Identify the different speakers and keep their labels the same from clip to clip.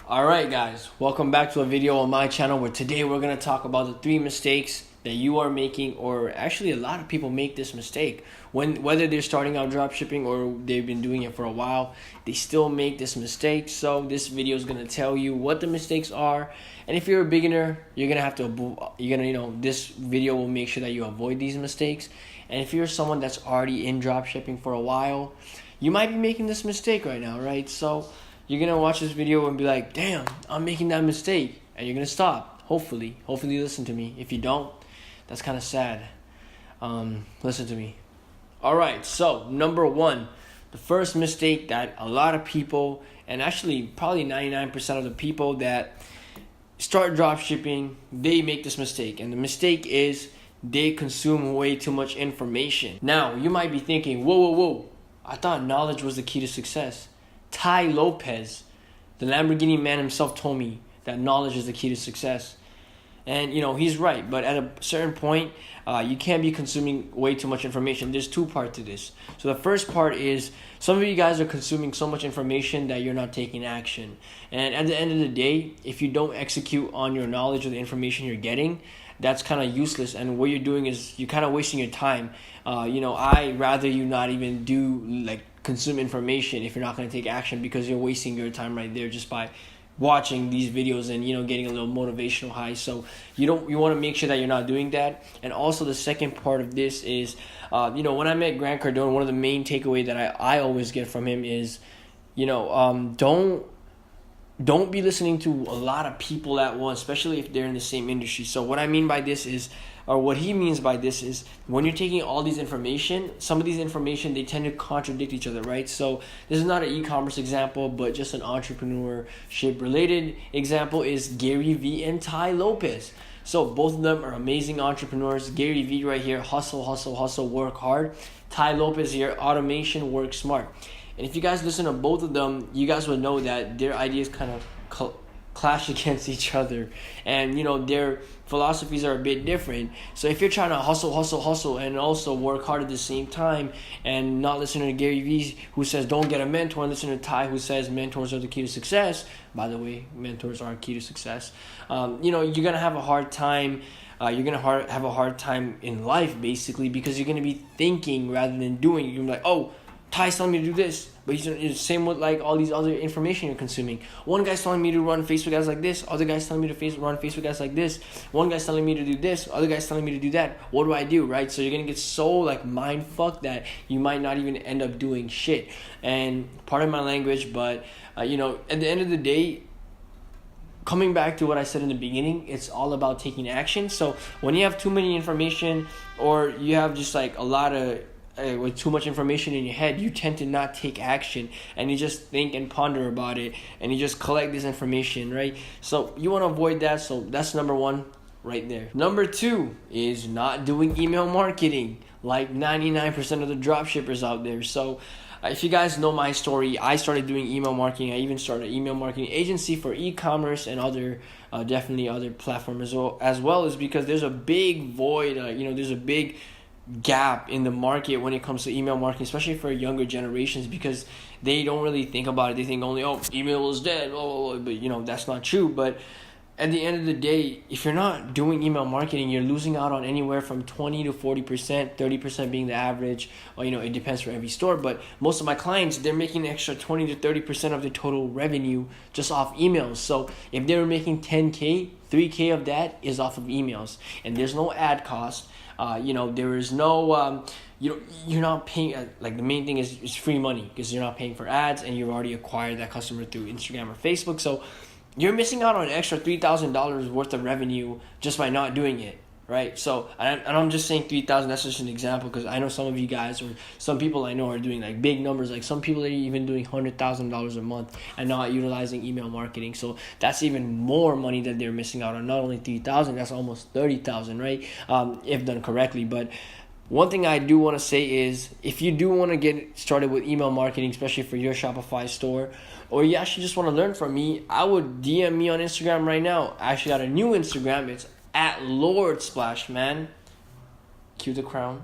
Speaker 1: Alright guys, welcome back to a video on my channel where today we're going to talk about the 3 mistakes that you are making, or actually a lot of people make this mistake. Whether they're starting out dropshipping or they've been doing it for a while, they still make this mistake. So this video is going to tell you what the mistakes are, and if you're a beginner, you're going to have to, this video will make sure that you avoid these mistakes. And if you're someone that's already in dropshipping for a while, you might be making this mistake right now, right? So you're going to watch this video and be like, damn, I'm making that mistake. And you're going to stop. Hopefully you listen to me. If you don't, that's kind of sad. Listen to me. Alright, so number 1. The first mistake that a lot of people, and actually probably 99% of the people that start dropshipping, they make this mistake. And the mistake is they consume way too much information. Now, you might be thinking, whoa. I thought knowledge was the key to success. Tai Lopez, the Lamborghini man himself, told me that knowledge is the key to success. And, he's right. But at a certain point, you can't be consuming way too much information. There's 2 parts to this. So the first part is some of you guys are consuming so much information that you're not taking action. And at the end of the day, if you don't execute on your knowledge or the information you're getting, that's kind of useless. And what you're doing is you're kind of wasting your time. I rather you not even consume information if you're not going to take action, because you're wasting your time right there just by watching these videos and getting a little motivational high. So you want to make sure that you're not doing that. And also the second part of this is when I met Grant Cardone, one of the main takeaway that I always get from him is don't be listening to a lot of people at once, especially if they're in the same industry. So what I mean by this is, or what he means by this is, when you're taking all these information, some of these information, they tend to contradict each other, right? So this is not an e-commerce example, but just an entrepreneurship related example is Gary Vee and Tai Lopez. So both of them are amazing entrepreneurs. Gary Vee right here, hustle, work hard. Tai Lopez here, automation, work smart. And if you guys listen to both of them, you guys will know that their ideas kind of clash against each other. And, their philosophies are a bit different. So if you're trying to hustle, and also work hard at the same time, and not listening to Gary Vee, who says don't get a mentor, and listen to Tai, who says mentors are the key to success. By the way, mentors are key to success. You're going to have a hard time. You're going to have a hard time in life, basically, because you're going to be thinking rather than doing. You're going to be like, oh, Ty's telling me to do this, but it's the same with all these other information you're consuming. One guy's telling me to run Facebook ads like this, other guy's telling me to run Facebook ads like this. One guy's telling me to do this, other guy's telling me to do that. What do I do, right? So you're gonna get so mind fucked that you might not even end up doing shit. And pardon my language, but at the end of the day, coming back to what I said in the beginning, it's all about taking action. So when you have too many information, or you have just a lot of with too much information in your head, you tend to not take action, and you just think and ponder about it, and you just collect this information, right? So you want to avoid that. So that's number 1 right there. Number 2 is not doing email marketing like 99% of the dropshippers out there. So if you guys know my story, I started doing email marketing. I even started an email marketing agency for e-commerce and definitely other platforms as well, is because there's a big void, there's a big gap in the market when it comes to email marketing, especially for younger generations, because they don't really think about it. They think only, email is dead, but that's not true. But at the end of the day, if you're not doing email marketing, you're losing out on anywhere from 20 to 40%, 30% being the average. It depends for every store, but most of my clients, they're making an extra 20 to 30% of their total revenue just off emails. So if they were making 10K, 3K of that is off of emails, and there's no ad cost. There is no, you're not paying, the main thing is it's free money, because you're not paying for ads, and you've already acquired that customer through Instagram or Facebook. So you're missing out on an extra $3,000 worth of revenue just by not doing it, right? So, and I'm just saying 3,000, that's just an example, because I know some of you guys, or some people I know, are doing big numbers. Some people are even doing $100,000 a month and not utilizing email marketing. So that's even more money that they're missing out on. Not only 3,000, that's almost 30,000, right? If done correctly. But one thing I do want to say is, if you do want to get started with email marketing, especially for your Shopify store, or you actually just want to learn from me, I would DM me on Instagram right now. I actually got a new Instagram. It's at Lord Splashman. Cue the crown.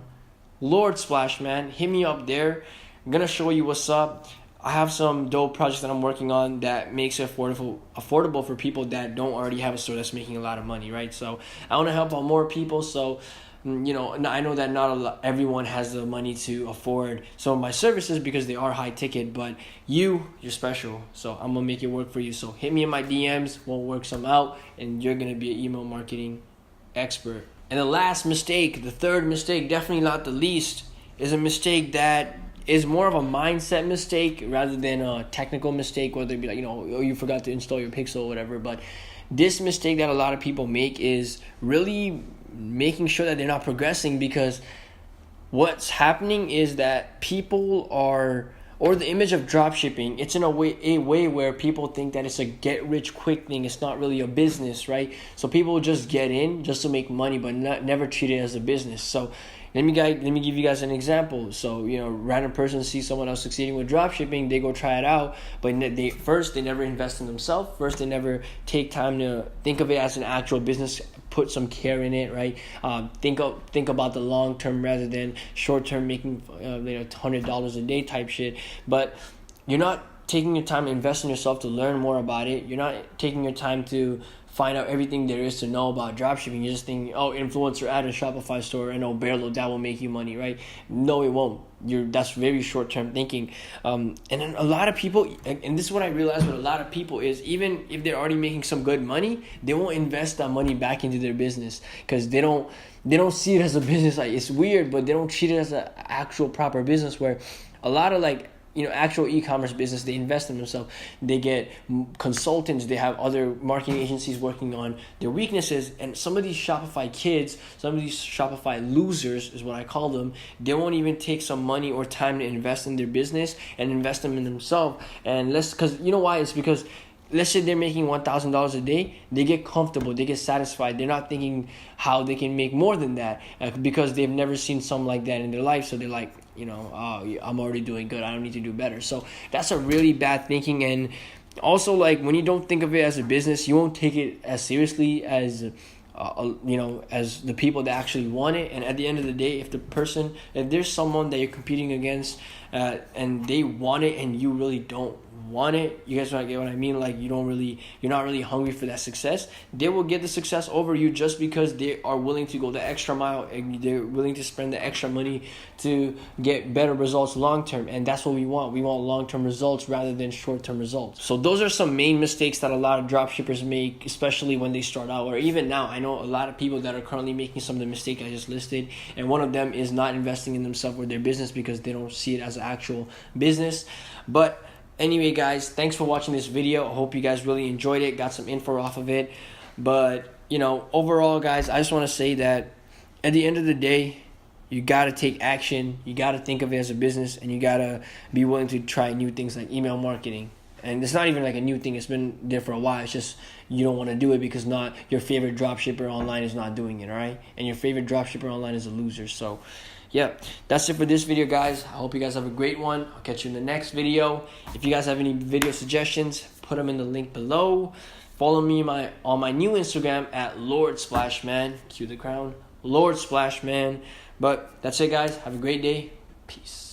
Speaker 1: Lord Splashman. Hit me up there. I'm going to show you what's up. I have some dope projects that I'm working on that makes it affordable for people that don't already have a store that's making a lot of money, right? So I want to help out more people. So I know that everyone has the money to afford some of my services because they are high ticket, but you're special. So I'm gonna make it work for you. So hit me in my DMs, we'll work some out, and you're gonna be an email marketing expert. And the last mistake, the third mistake, definitely not the least, is a mistake that is more of a mindset mistake rather than a technical mistake, whether it be like, you forgot to install your pixel or whatever. But this mistake that a lot of people make is really making sure that they're not progressing, because what's happening is that people are, or the image of drop shipping, it's in a way where people think that it's a get rich quick thing. It's not really a business, right? So people just get in just to make money, but never treat it as a business. So let me give you guys an example. So, random person sees someone else succeeding with drop shipping, they go try it out, but they never invest in themselves. First, they never take time to think of it as an actual business, put some care in it, right? Think about the long term rather than short term, making $100 a day type shit. But you're not taking your time to invest in yourself to learn more about it. You're not taking your time to find out everything there is to know about dropshipping. You're just thinking, influencer ad a Shopify store and Barrel, that will make you money, right? No, it won't. That's very short-term thinking. And then a lot of people, and this is what I realized with a lot of people, is even if they're already making some good money, they won't invest that money back into their business because they don't see it as a business. Like, it's weird, but they don't treat it as an actual proper business, where a lot of actual e-commerce business, they invest in themselves. They get consultants. They have other marketing agencies working on their weaknesses. And some of these Shopify kids, some of these Shopify losers is what I call them, they won't even take some money or time to invest in their business and invest them in themselves. And because you know why? It's because, let's say they're making $1,000 a day, they get comfortable, they get satisfied. They're not thinking how they can make more than that because they've never seen something like that in their life. So they're like, I'm already doing good, I don't need to do better. So that's a really bad thinking. And also, when you don't think of it as a business, you won't take it as seriously as as the people that actually want it. And at the end of the day, if there's someone that you're competing against and they want it and you really don't want it, you guys get what I mean? You're not really hungry for that success. They will get the success over you just because they are willing to go the extra mile and they're willing to spend the extra money to get better results long term. And that's what we want. We want long term results rather than short term results. So those are some main mistakes that a lot of dropshippers make, especially when they start out, or even now. I know a lot of people that are currently making some of the mistakes I just listed, and one of them is not investing in themselves or their business because they don't see it as an actual business. But anyway, guys, thanks for watching this video. I hope you guys really enjoyed it, got some info off of it. But, overall, guys, I just want to say that at the end of the day, you got to take action. You got to think of it as a business, and you got to be willing to try new things like email marketing. And it's not even like a new thing. It's been there for a while. It's just you don't want to do it because not your favorite dropshipper online is not doing it, all right? And your favorite dropshipper online is a loser. So, yeah, that's it for this video, guys. I hope you guys have a great one. I'll catch you in the next video. If you guys have any video suggestions, put them in the link below. Follow me on my new Instagram at Lord Splashman. Cue the crown. Lord Splashman. But that's it, guys. Have a great day. Peace.